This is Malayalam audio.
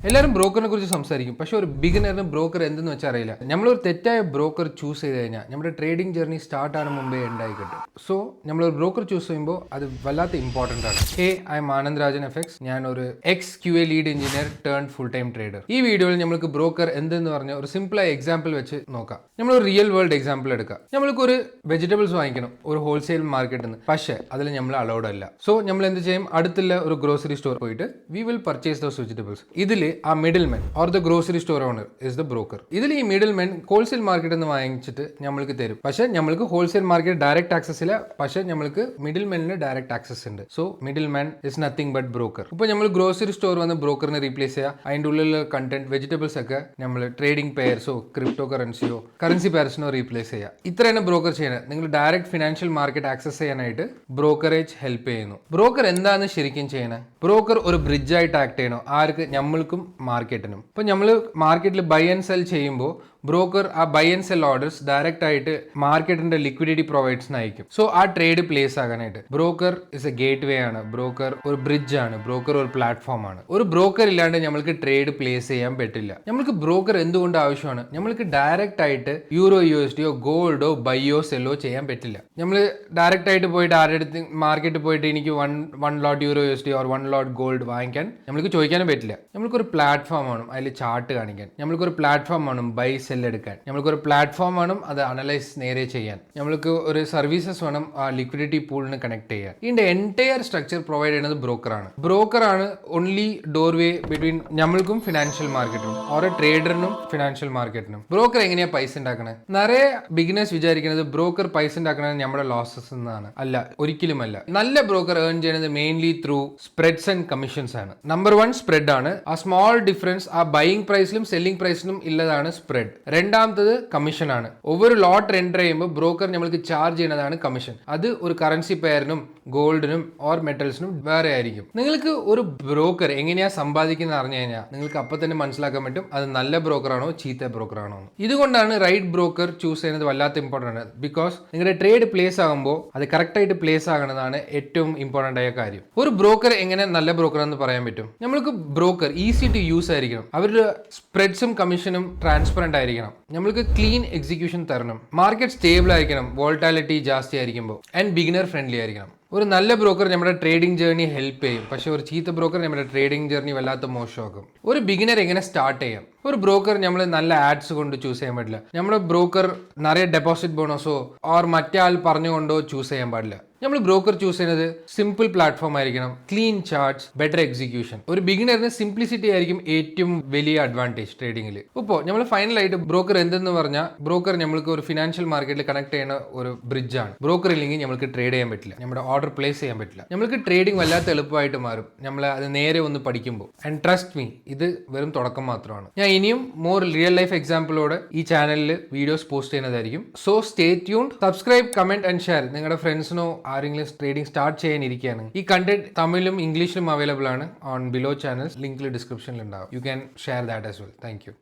എല്ലാവരും ബ്രോക്കറിനെ കുറിച്ച് സംസാരിക്കും, പക്ഷേ ഒരു ബിഗിനറിന് ബ്രോക്കർ എന്തെന്ന് വെച്ചാൽ അറിയില്ല. നമ്മളൊരു തെറ്റായ ബ്രോക്കർ ചൂസ് ചെയ്ത് കഴിഞ്ഞാൽ നമ്മുടെ ട്രേഡിംഗ് ജേർണി സ്റ്റാർട്ട് ആണ് മുമ്പേ ഉണ്ടായി കിട്ടും. സോ നമ്മളൊരു ബ്രോക്കർ ചൂസ് ചെയ്യുമ്പോൾ അത് വല്ലാത്ത ഇമ്പോർട്ടൻ്റ് ആണ്. I M Anand Rajan FX. ഞാൻ ഒരു XQA lead engineer turn full time trader. ഈ വീഡിയോയിൽ നമ്മൾക്ക് ബ്രോക്കർ എന്തെന്ന് പറഞ്ഞ ഒരു സിമ്പിളായ എക്സാമ്പിൾ വെച്ച് നോക്കാം. നമ്മളൊരു റിയൽ വേൾഡ് എക്സാമ്പിൾ എടുക്കാം. നമ്മൾക്ക് ഒരു വെജിറ്റബിൾസ് വാങ്ങിക്കണം ഒരു ഹോൾസെയിൽ മാർക്കറ്റിൽ നിന്ന്, പക്ഷേ അതിൽ നമ്മൾ അലൗഡ് അല്ല. സോ നമ്മൾ എന്ത് ചെയ്യും, അടുത്തുള്ള ഒരു ഗ്രോസറി സ്റ്റോർ പോയിട്ട് we will purchase those vegetables. ഇതിൽ ആ middle man or the grocery store owner is the broker. ഇതിൽ ഈ മിഡിൽ മാൻ ഹോൾസെയിൽ മാർക്കറ്റിൽ നിന്ന് വാങ്ങിച്ചിട്ട് നമ്മൾക്ക് തരും. പക്ഷേ നമ്മൾക്ക് ഹോൾസെയിൽ മാർക്കറ്റ് ഡയറക്റ്റ് ആക്സസ് ഇല്ല, പക്ഷേ നമ്മൾക്ക് മിഡിൽ മാനിന് ഡയറക്റ്റ് ആക്സസ് ഉണ്ട്. So middle man is nothing but broker. ഇപ്പോൾ നമ്മൾ ഗ്രോസറി സ്റ്റോർ വന്ന് ബ്രോക്കറിനെ റീപ്ലേസ് ചെയ്യുക. അതിൻ്റെ ഉള്ളിലുള്ള കണ്ടന്റ് വെജിറ്റബിൾസ് ഒക്കെ നമ്മൾ ട്രേഡിംഗ് പെയർസോ ക്രിപ്റ്റോ കറൻസി പെയർസിനോ റീപ്ലേസ് ചെയ്യുക. ഇത്രയാണ് ബ്രോക്കർ ചെയ്യുന്നത്. നിങ്ങൾ ഡയറക്റ്റ് ഫിനാൻഷ്യൽ മാർക്കറ്റ് ആക്സസ് ചെയ്യാനായിട്ട് ബ്രോക്കറേജ് ഹെൽപ്പ് ചെയ്യുന്നു. ബ്രോക്കർ എന്താണ് ശരിക്കും ചെയ്യണത്? ബ്രോക്കർ ഒരു ബ്രിഡ്ജായിട്ട് ആക്ട് ചെയ്യണോ ആർക്ക്? നമ്മൾക്കും മാർക്കറ്റിനും. ഇപ്പം നമ്മൾ മാർക്കറ്റിൽ ബൈ ആൻഡ് സെൽ ചെയ്യുമ്പോൾ ബ്രോക്കർ ആ buy and sell orders direct ആയിട്ട് മാർക്കറ്റിന്റെ ലിക്വിഡിറ്റി പ്രൊവൈഡ്സിന് അയക്കും. സോ ആ ട്രേഡ് പ്ലേസ് ആകാനായിട്ട് broker is a gateway ആണ്. ബ്രോക്കർ ഒരു ബ്രിഡ്ജ് ആണ്. ബ്രോക്കർ ഒരു പ്ലാറ്റ്ഫോം ആണ്. ഒരു ബ്രോക്കർ ഇല്ലാണ്ട് നമ്മൾക്ക് ട്രേഡ് പ്ലേസ് ചെയ്യാൻ പറ്റില്ല. നമ്മൾക്ക് ബ്രോക്കർ എന്തുകൊണ്ട് ആവശ്യമാണ്? നമ്മൾക്ക് ഡയറക്റ്റ് ആയിട്ട് യൂറോ USD ഗോൾഡോ ബൈയോ സെല്ലോ ചെയ്യാൻ പറ്റില്ല. നമ്മൾ ഡയറക്റ്റ് ആയിട്ട് പോയിട്ട് ആരുടെ അടുത്ത് മാർക്കറ്റിൽ പോയിട്ട് എനിക്ക് one lot euro USD or 1 lot gold വാങ്ങിക്കാൻ നമ്മൾക്ക് ചോദിക്കാനും പറ്റില്ല. നമ്മൾക്കൊരു പ്ലാറ്റ്ഫോം ആണ് അതിൽ ചാർട്ട് കാണിക്കാൻ. നമ്മൾക്കൊരു പ്ലാറ്റ്ഫോം ആണ് ബൈ എടുക്കാൻ. നമ്മൾക്കൊരു പ്ലാറ്റ്ഫോം വേണം അത് അനലൈസ് നേരെ ചെയ്യാൻ. നമ്മൾക്ക് ഒരു സർവീസസ് വേണം ആ ലിക്വിഡിറ്റി പൂളിന് കണക്ട് ചെയ്യാൻ. ഇതിന്റെ എൻറ്റയർ സ്ട്രക്ചർ പ്രൊവൈഡ് ചെയ്യുന്നത് ബ്രോക്കറാണ്. ബ്രോക്കറാണ് ഓൺലി ഡോർവേ ബിറ്റ്വീൻ നമ്മൾക്കും ഫിനാൻഷ്യൽ മാർക്കറ്റിനും ഓരോ ട്രേഡറിനും ഫിനാൻഷ്യൽ മാർക്കറ്റിനും. ബ്രോക്കർ എങ്ങനെയാ പൈസ ഉണ്ടാക്കണേ? നിറയെ ബിഗിനേഴ്സ് വിചാരിക്കുന്നത് ബ്രോക്കർ പൈസ ഉണ്ടാക്കണത് നമ്മുടെ ലോസസ് എന്നാണ്. അല്ല, ഒരിക്കലുമല്ല. നല്ല ബ്രോക്കർ ഏൺ ചെയ്യുന്നത് mainly through spreads and commissions ആണ്. നമ്പർ 1 സ്പ്രെഡ് ആണ്. ആ സ്മോൾ ഡിഫറൻസ് ആ ബൈയിങ് പ്രൈസിലും സെല്ലിംഗ് പ്രൈസിലും ഇല്ലതാണ് സ്പ്രെഡ്. രണ്ടാമത്തത് കമ്മീഷൻ ആണ്. ഒவ்வொரு ലോട്ട് എൻറ്റർ ചെയ്യുമ്പോൾ ബ്രോക്കർ നമ്മൾക്ക് ചാർജ് ചെയ്യുന്നതാണ് കമ്മീഷൻ. അത് ഒരു കറൻസി പെയറിനും ഗോൾഡിനും ഓർ മെറ്റൽസിനും വേറെ ആയിരിക്കും. നിങ്ങൾക്ക് ഒരു ബ്രോക്കർ എങ്ങനെയാ സമ്പാദിക്കുന്നത് അറിഞ്ഞു കഴിഞ്ഞാൽ നിങ്ങൾക്ക് അപ്പം തന്നെ മനസ്സിലാക്കാൻ പറ്റും അത് നല്ല ബ്രോക്കറാണോ ചീത്ത ബ്രോക്കറാണോ. ഇതുകൊണ്ടാണ് റൈറ്റ് ബ്രോക്കർ ചൂസ് ചെയ്യുന്നത് വല്ലാത്ത ഇമ്പോർട്ടൻ്റ് ആണ്. ബിക്കോസ് നിങ്ങളുടെ ട്രേഡ് പ്ലേസ് ആകുമ്പോൾ അത് കറക്റ്റായിട്ട് പ്ലേസ് ആകണതാണ് ഏറ്റവും ഇമ്പോർട്ടൻ്റ് ആയ കാര്യം. ഒരു ബ്രോക്കർ എങ്ങനെ നല്ല ബ്രോക്കർ എന്ന് പറയാൻ പറ്റും? നമ്മൾക്ക് ബ്രോക്കർ ഈസി ടു യൂസ് ആയിരിക്കണം. അവരുടെ സ്പ്രെഡ്സും കമ്മീഷനും ട്രാൻസ്പെറന്റ് ആയിരിക്കണം. നമ്മൾക്ക് ക്ലീൻ എക്സിക്യൂഷൻ തരണം. മാർക്കറ്റ് സ്റ്റേബിൾ ആയിരിക്കണം. വോൾട്ടാലിറ്റി ജാസ്തി ആയിരിക്കുമ്പോൾ ആൻഡ് ബിഗിനർ ഫ്രണ്ട്ലി ആയിരിക്കണം. ഒരു നല്ല ബ്രോക്കർ നമ്മുടെ ട്രേഡിംഗ് ജേർണി ഹെൽപ്പ് ചെയ്യും. പക്ഷെ ഒരു ചീത്ത ബ്രോക്കർ നമ്മുടെ ട്രേഡിംഗ് ജേർണി വല്ലാത്ത മോശമാക്കും. ഒരു ബിഗിനർ എങ്ങനെ സ്റ്റാർട്ട് ചെയ്യാം? ഒരു ബ്രോക്കർ നമ്മൾ നല്ല ആഡ്സ് കൊണ്ട് ചൂസ് ചെയ്യാൻ പറ്റില്ല. നമ്മുടെ ബ്രോക്കർ നിറയെ ഡെപ്പോസിറ്റ് ബോണസോ ഓർ മറ്റേ ആൾ പറഞ്ഞുകൊണ്ടോ ചൂസ് ചെയ്യാൻ പാടില്ല. നമ്മൾ ബ്രോക്കർ ചൂസ് ചെയ്യുന്നത് സിമ്പിൾ പ്ലാറ്റ്ഫോം ആയിരിക്കണം. Clean charts, better execution. ഒരു ബിഗിനറിന് സിംപ്ലിസിറ്റി ആയിരിക്കും ഏറ്റവും വലിയ അഡ്വാൻറ്റേജ് ട്രേഡിംഗിൽ. ഇപ്പോൾ നമ്മൾ ഫൈനലായിട്ട് ബ്രോക്കർ എന്തെന്ന് പറഞ്ഞാൽ ബ്രോക്കർ നമ്മൾക്ക് ഒരു ഫിനാൻഷ്യൽ മാർക്കറ്റിൽ കണക്ട് ചെയ്യുന്ന ഒരു ബ്രിഡ്ജ് ആണ്. ബ്രോക്കർ ഇല്ലെങ്കിൽ നമുക്ക് ട്രേഡ് ചെയ്യാൻ പറ്റില്ല. നമ്മുടെ ഓർഡർ പ്ലേസ് ചെയ്യാൻ പറ്റില്ല. നമ്മൾക്ക് ട്രേഡിംഗ് വല്ലാത്ത എളുപ്പമായിട്ട് മാറും നമ്മൾ അത് നേരെ ഒന്ന് പഠിക്കുമ്പോൾ. ആൻഡ് ട്രസ്റ്റ് മീ, ഇത് വെറും തുടക്കം മാത്രമാണ്. ഞാൻ ഇനിയും മോർ റിയൽ ലൈഫ് എക്സാമ്പിളോടെ ഈ ചാനലിൽ വീഡിയോസ് പോസ്റ്റ് ചെയ്യുന്നതായിരിക്കും. So stay tuned. Subscribe, comment and share. നിങ്ങളുടെ ഫ്രണ്ട്സിനോ ആരെങ്കിലും ട്രേഡിംഗ് സ്റ്റാർട്ട് ചെയ്യാനിരിക്കുകയാണ്. ഈ കണ്ടന്റ് തമിഴിലും ഇംഗ്ലീഷിലും അവൈലബിൾ ആണ് ഓൺ ബിലോ ചാനൽസ്. ലിങ്ക് ഡിസ്ക്രിപ്ഷനിൽ ഉണ്ടാവും. You can share that as well. Thank you.